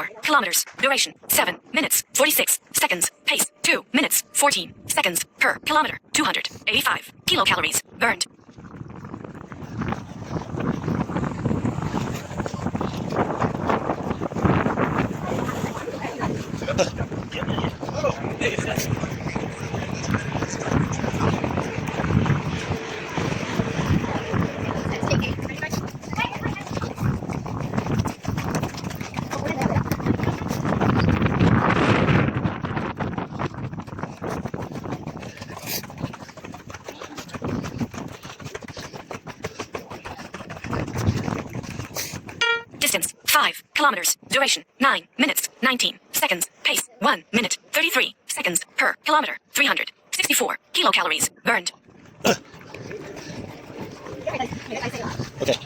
4 kilometers. Duration 7 minutes 46 seconds. Pace 2 minutes 14 seconds per kilometer. 285 kilocalories burned. Distance 5 kilometers. Duration 9 minutes 19 seconds. Pace 1 minute 33 seconds per kilometer. 364 kilocalories burned. Okay.